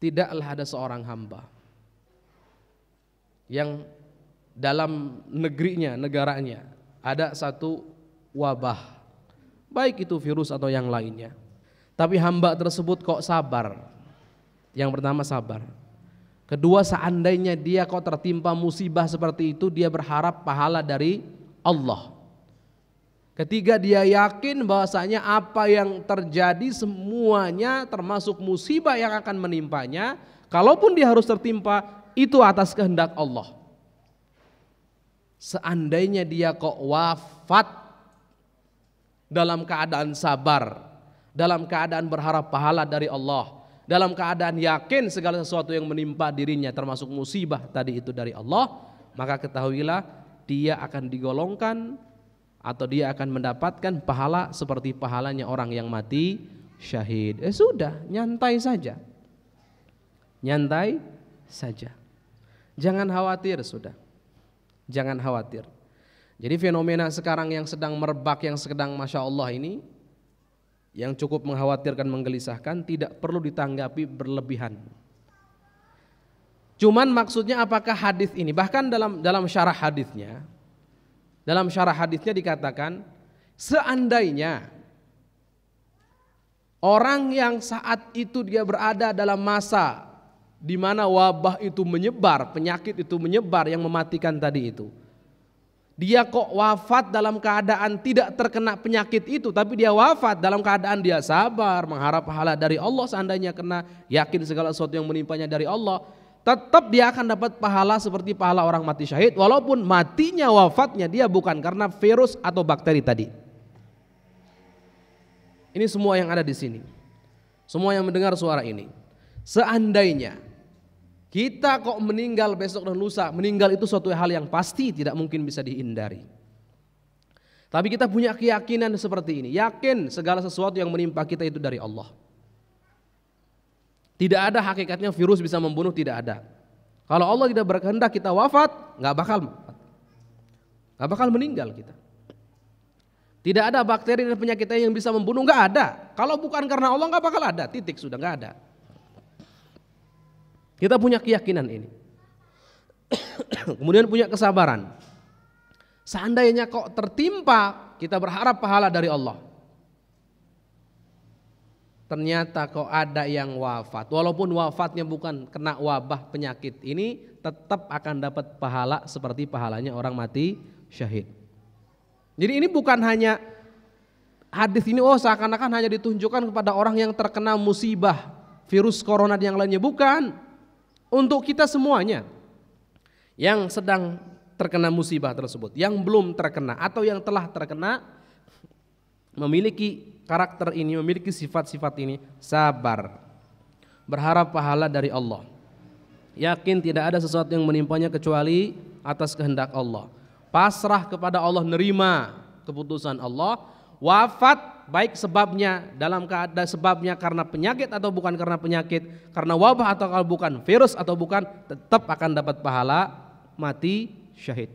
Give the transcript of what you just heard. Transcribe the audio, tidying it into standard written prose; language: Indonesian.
tidaklah ada seorang hamba yang dalam negerinya, negaranya ada satu wabah, baik itu virus atau yang lainnya, tapi hamba tersebut kok sabar. Yang pertama sabar. Kedua, seandainya dia kok tertimpa musibah seperti itu, dia berharap pahala dari Allah. Ketiga, dia yakin bahwasanya apa yang terjadi semuanya termasuk musibah yang akan menimpanya, kalaupun dia harus tertimpa, itu atas kehendak Allah. Seandainya dia kok wafat dalam keadaan sabar, dalam keadaan berharap pahala dari Allah, dalam keadaan yakin segala sesuatu yang menimpa dirinya termasuk musibah tadi itu dari Allah, maka ketahuilah dia akan digolongkan atau dia akan mendapatkan pahala seperti pahalanya orang yang mati syahid. Sudah, nyantai saja. Nyantai saja. Jangan khawatir, sudah. Jangan khawatir. Jadi fenomena sekarang yang sedang merebak, yang sedang Masya Allah ini, yang cukup mengkhawatirkan, menggelisahkan, tidak perlu ditanggapi berlebihan. Cuman maksudnya apakah hadis ini, bahkan dalam syarah hadisnya, dikatakan seandainya orang yang saat itu dia berada dalam masa di mana wabah itu menyebar, penyakit itu menyebar yang mematikan tadi itu, dia kok wafat dalam keadaan tidak terkena penyakit itu, tapi dia wafat dalam keadaan dia sabar, mengharap pahala dari Allah, seandainya kena, yakin segala sesuatu yang menimpanya dari Allah, tetap dia akan dapat pahala seperti pahala orang mati syahid, walaupun matinya, wafatnya dia bukan karena virus atau bakteri tadi. Ini semua yang ada di sini, semua yang mendengar suara ini. Seandainya kita kok meninggal besok dan lusa, meninggal itu suatu hal yang pasti tidak mungkin bisa dihindari. Tapi kita punya keyakinan seperti ini, yakin segala sesuatu yang menimpa kita itu dari Allah. Tidak ada hakikatnya virus bisa membunuh, tidak ada. Kalau Allah tidak berkehendak kita wafat, nggak bakal meninggal kita. Tidak ada bakteri dan penyakit yang bisa membunuh, nggak ada. Kalau bukan karena Allah nggak bakal ada, titik, sudah nggak ada. Kita punya keyakinan ini. Kemudian punya kesabaran. Seandainya kok tertimpa, kita berharap pahala dari Allah. Ternyata kok ada yang wafat, walaupun wafatnya bukan kena wabah penyakit ini, tetap akan dapat pahala seperti pahalanya orang mati syahid. Jadi ini bukan hanya hadis ini seakan-akan hanya ditunjukkan kepada orang yang terkena musibah virus corona dan yang lainnya, bukan. Untuk kita semuanya yang sedang terkena musibah tersebut, yang belum terkena atau yang telah terkena, memiliki karakter ini, memiliki sifat-sifat ini, sabar, berharap pahala dari Allah, yakin tidak ada sesuatu yang menimpanya kecuali atas kehendak Allah, pasrah kepada Allah, nerima keputusan Allah, wafat baik sebabnya dalam keadaan sebabnya karena penyakit atau bukan karena penyakit, karena wabah atau kalau bukan virus atau bukan, tetap akan dapat pahala mati syahid.